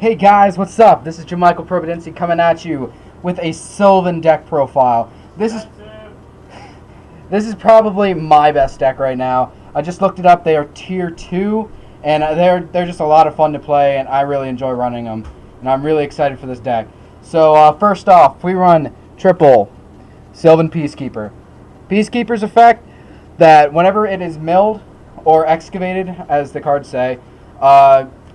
Hey guys, what's up? This is Jamichael Providency coming at you with a Sylvan deck profile. This is probably my best deck right now. I just looked it up. They are tier 2, and they're just a lot of fun to play, and I really enjoy running them. And I'm really excited for this deck. So first off, we run triple Sylvan Peacekeeper. Peacekeeper's effect that whenever it is milled or excavated, as the cards say,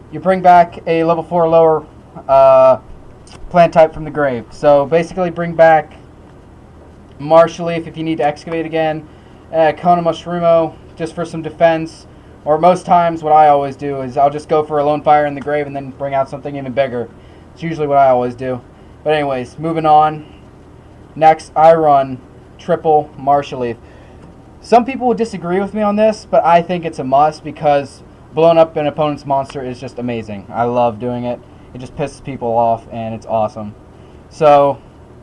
you bring back a level 4 or lower plant type from the grave. So basically bring back Marshal Leaf if you need to excavate again, Kona Mushrumo just for some defense, or most times what I always do is I'll just go for a Lone Fire in the grave and then bring out something even bigger. It's usually what I always do. But anyways, moving on. Next, I run triple Marshal Leaf. Some people would disagree with me on this, but I think it's a must because blowing up an opponent's monster is just amazing. I love doing it. It just pisses people off, and it's awesome. So,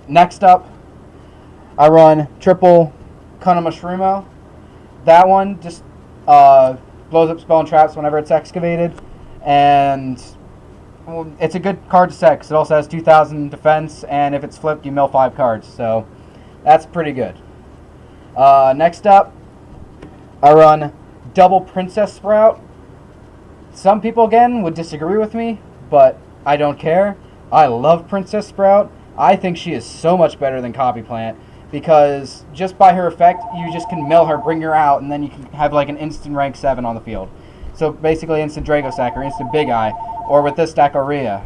next up, I run triple Kona Mushrumo. That one just blows up spell and traps whenever it's excavated, and it's a good card to set because it also has 2,000 defense, and if it's flipped, you mill 5 cards. So, that's pretty good. Next up, I run double Princess Sprout. Some people, again, would disagree with me, but I don't care. I love Princess Sprout. I think she is so much better than Copy Plant because just by her effect, you just can mill her, bring her out, and then you can have like an instant rank 7 on the field. So basically instant Draco Sack or instant Big Eye, or with this deck, Aurea.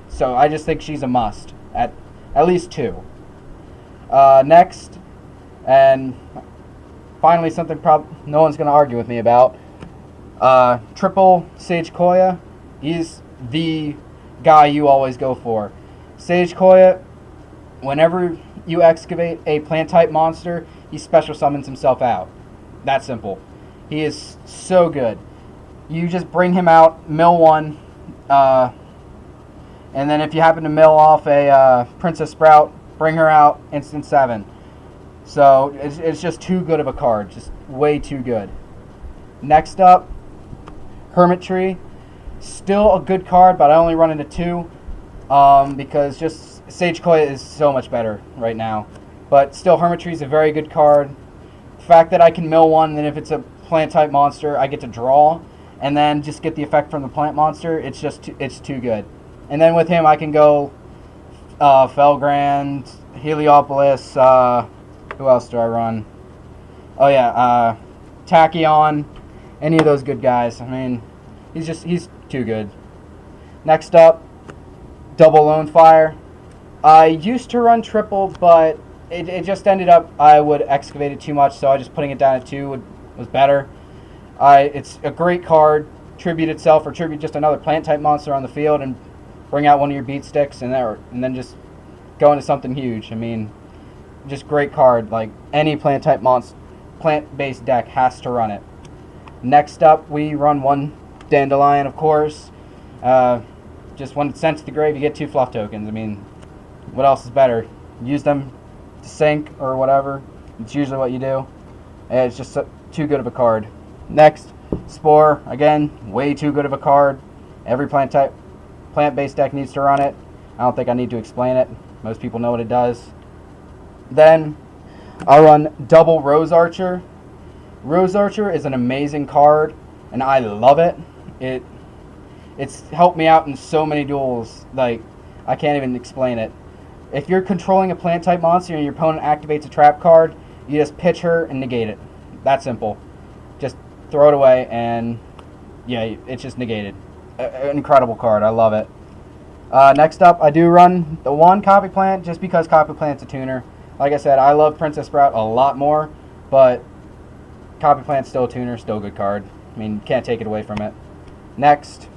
So I just think she's a must at least 2. Next, and finally something no one's going to argue with me about. Triple Sage Koya. He's the guy you always go for. Sage Koya, whenever you excavate a plant type monster, he special summons himself out. That simple. He is so good. You just bring him out, mill 1, and then if you happen to mill off a Princess Sprout, bring her out, instant 7. So it's just too good of a card. Just way too good. Next up, Hermit Tree. Still a good card, but I only run into 2 because just Sage Koya is so much better right now. But still, Hermit Tree is a very good card. The fact that I can mill 1, and then if it's a plant type monster, I get to draw, and then just get the effect from the plant monster. It's just it's too good. And then with him, I can go Felgrand, Heliopolis. Who else do I run? Oh yeah, Tachyon. Any of those good guys. I mean, he's too good. Next up, double Lone Fire. I used to run triple, but it just ended up I would excavate it too much, so I just putting it down at 2 was better. It's a great card. Tribute itself or tribute just another plant type monster on the field and bring out one of your beat sticks and then just go into something huge. I mean, just great card. Like any plant type plant-based deck has to run it. Next up, we run 1 Dandelion, of course. Just when it's sent to the grave, you get 2 fluff tokens. I mean, what else is better? Use them to sink or whatever. It's usually what you do. And it's just too good of a card. Next, Spore. Again, way too good of a card. Every plant-based deck needs to run it. I don't think I need to explain it. Most people know what it does. Then, I'll run double Rose Archer. Rose Archer is an amazing card, and I love it. It's helped me out in so many duels, like, I can't even explain it. If you're controlling a plant-type monster and your opponent activates a trap card, you just pitch her and negate it. That simple. Just throw it away, and yeah, it's just negated. An incredible card. I love it. Next up, I do run the 1 Copy Plant, just because Copy Plant's a tuner. Like I said, I love Princess Sprout a lot more, but Copy Plant's still a tuner, still a good card. I mean, can't take it away from it. Next,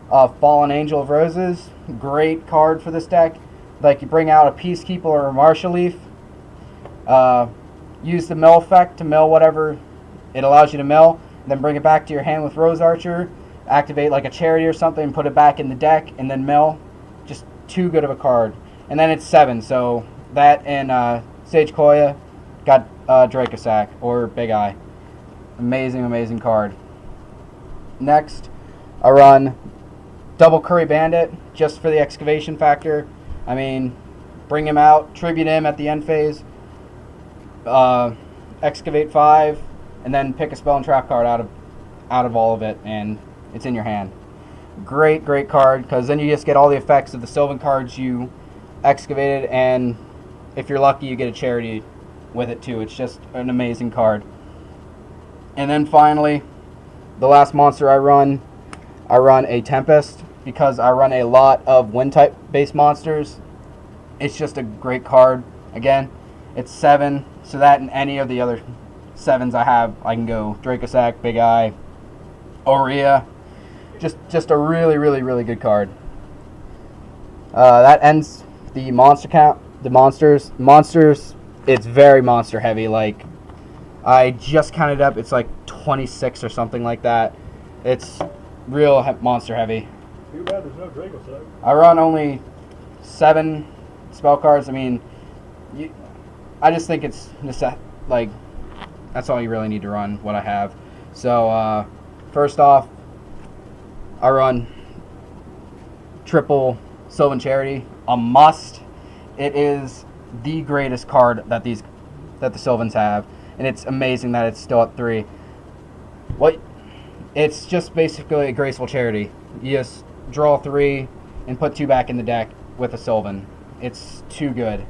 Fallen Angel of Roses. Great card for this deck. Like, you bring out a Peacekeeper or a Marshal Leaf. Use the mill effect to mill whatever it allows you to mill. Then bring it back to your hand with Rose Archer. Activate like a Charity or something and put it back in the deck and then mill. Just too good of a card. And then it's 7, so that and Sage Koya got Draco Sack or Big Eye. Amazing, amazing card. Next, I run Double Curry Bandit, just for the excavation factor. I mean, bring him out, tribute him at the end phase, excavate 5, and then pick a spell and trap card out of all of it, and it's in your hand. Great card, because then you just get all the effects of the Sylvan cards you excavated, and if you're lucky, you get a charity with it too. It's just an amazing card. And then finally, the last monster I run a Tempest, because I run a lot of wind type based monsters. It's just a great card. Again, it's 7, so that and any of the other 7s I have, I can go Dracosac, Big Eye, Aurea. Just a really good card. That ends the monster count. The monsters, it's very monster heavy. Like, I just counted up, it's like 26 or something like that. It's real monster heavy. Too bad there's no Dracosac. I run only 7 spell cards. I mean, I just think it's like, that's all you really need to run, what I have. So, first off, I run triple Sylvan Charity, a must. It is the greatest card that the Sylvans have, and it's amazing that it's still at 3. It's just basically a graceful charity. You just draw 3 and put 2 back in the deck with a Sylvan. It's too good.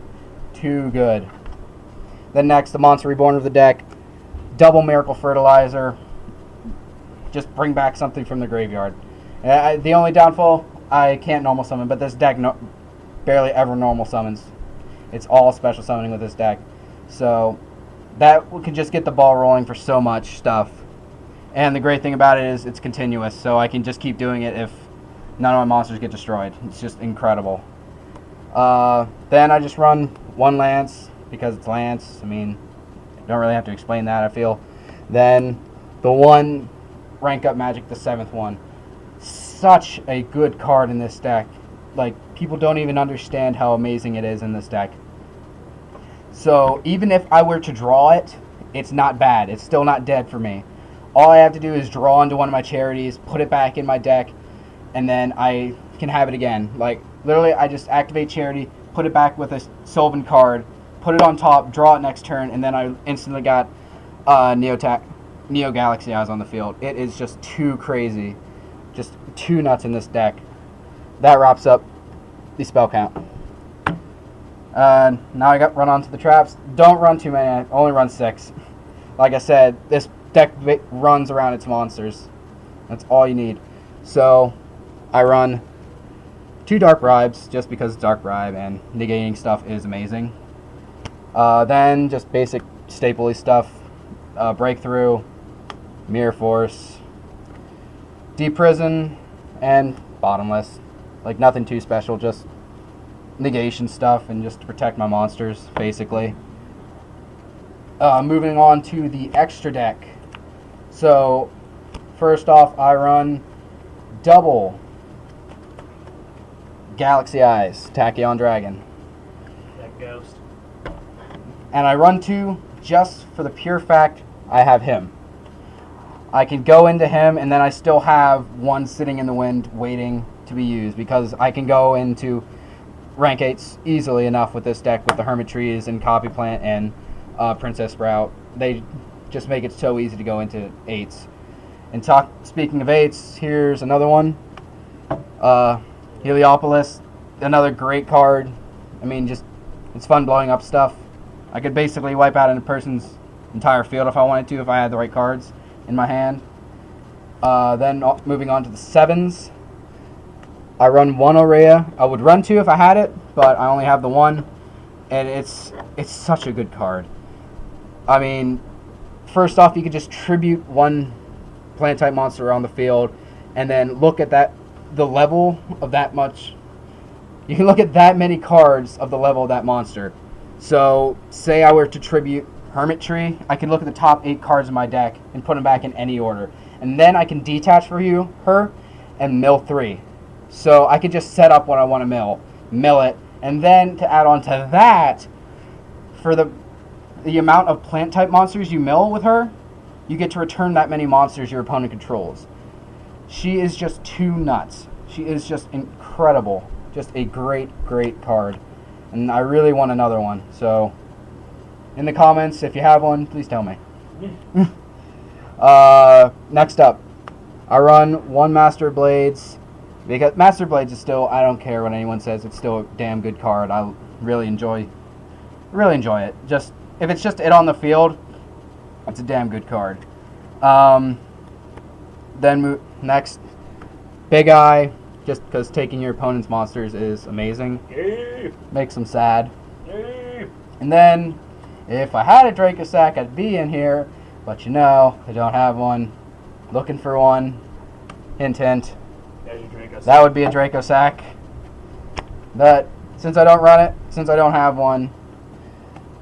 Then next, the Monster Reborn of the deck, double Miracle Fertilizer. Just bring back something from the graveyard. The only downfall, I can't normal summon, but this deck barely ever normal summons. It's all special summoning with this deck. So that can just get the ball rolling for so much stuff. And the great thing about it is it's continuous, so I can just keep doing it if none of my monsters get destroyed. It's just incredible. Then I just run 1 Lance, because it's Lance. I mean, don't really have to explain that, I feel. Then the 1 rank up magic, the 7th one. Such a good card in this deck. Like, people don't even understand how amazing it is in this deck. So even if I were to draw it, it's not bad. It's still not dead for me. All I have to do is draw into one of my charities, put it back in my deck, and then I can have it again. Like, literally, I just activate charity, put it back with a Sylvan card, put it on top, draw it next turn, and then I instantly got Neo Galaxy Eyes on the field. It is just too crazy. Just too nuts in this deck. That wraps up the spell count. Now I got run onto the traps. Don't run too many. I only run 6. Like I said, this deck runs around its monsters. That's all you need. So I run 2 Dark Bribes, just because Dark Bribe and negating stuff is amazing. Then just basic stapley stuff. Breakthrough, Mirror Force, Deep Prison, and Bottomless. Like, nothing too special, just negation stuff and just to protect my monsters, basically. Moving on to the extra deck. So, first off, I run double Galaxy Eyes, Tachyon Dragon. That ghost. And I run 2 just for the pure fact I have him. I can go into him, and then I still have 1 sitting in the wind waiting to be used, because I can go into rank 8s easily enough with this deck with the Hermit Trees and Copy Plant and Princess Sprout. They just make it so easy to go into 8s. And speaking of 8s, here's another one. Heliopolis, another great card. I mean, just, it's fun blowing up stuff. I could basically wipe out a person's entire field if I wanted to, if I had the right cards in my hand. Then moving on to the 7s. I run 1 Aurea. I would run 2 if I had it, but I only have the 1. And it's such a good card. I mean, first off, you could just tribute 1 plant-type monster on the field, and then look at the level of that much. You can look at that many cards of the level of that monster. So, say I were to tribute Hermit Tree, I can look at the top 8 cards in my deck and put them back in any order. And then I can detach for her and mill 3. So I can just set up what I want to mill it, and then to add on to that, for the amount of plant type monsters you mill with her, you get to return that many monsters your opponent controls. She is just too nuts. She is just incredible. Just a great, great card. And I really want another one. So, in the comments, if you have one, please tell me. Next up, I run one Master Blades. Because Master Blades is still, I don't care what anyone says, it's still a damn good card. I really enjoy it. Just, if it's just it on the field, it's a damn good card. Then next, Big Eye, just because taking your opponent's monsters is amazing. Yeah. Makes them sad. Yeah. And then, if I had a Draco Sack, I'd be in here, but you know, I don't have one. Looking for one. Hint, hint. There's your Draco. That would be a Draco Sack. But since I don't run it, since I don't have one,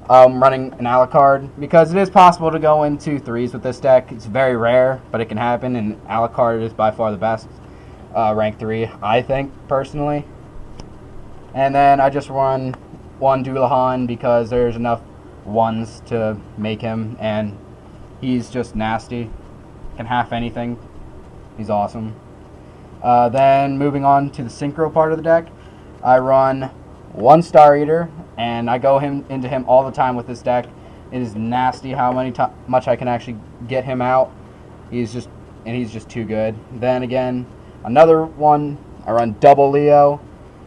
I'm running an Alucard because it is possible to go into 3s with this deck. It's very rare, but it can happen, and Alucard is by far the best rank 3, I think, personally. And then I just run one Doulahan because there's enough ones to make him, and he's just nasty. Can half anything. He's awesome. Then moving on to the Synchro part of the deck, I run one Star Eater, and I go into him all the time with this deck. It is nasty how much I can actually get him out. He's just too good. Then again, another one, I run double Leo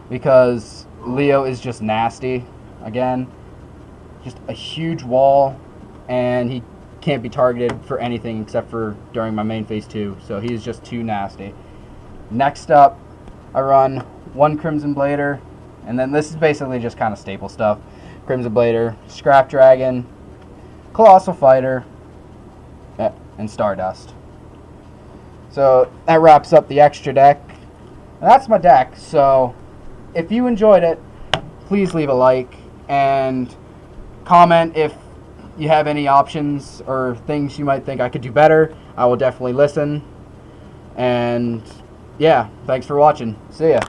because Leo is just nasty. Again, just a huge wall, and he can't be targeted for anything except for during my main phase 2, so he's just too nasty. Next up, I run one Crimson Blader, and then this is basically just kind of staple stuff. Crimson Blader, Scrap Dragon, Colossal Fighter, and Stardust. So that wraps up the extra deck. And that's my deck, so if you enjoyed it, please leave a like and comment if you have any options or things you might think I could do better. I will definitely listen. And yeah, thanks for watching. See ya.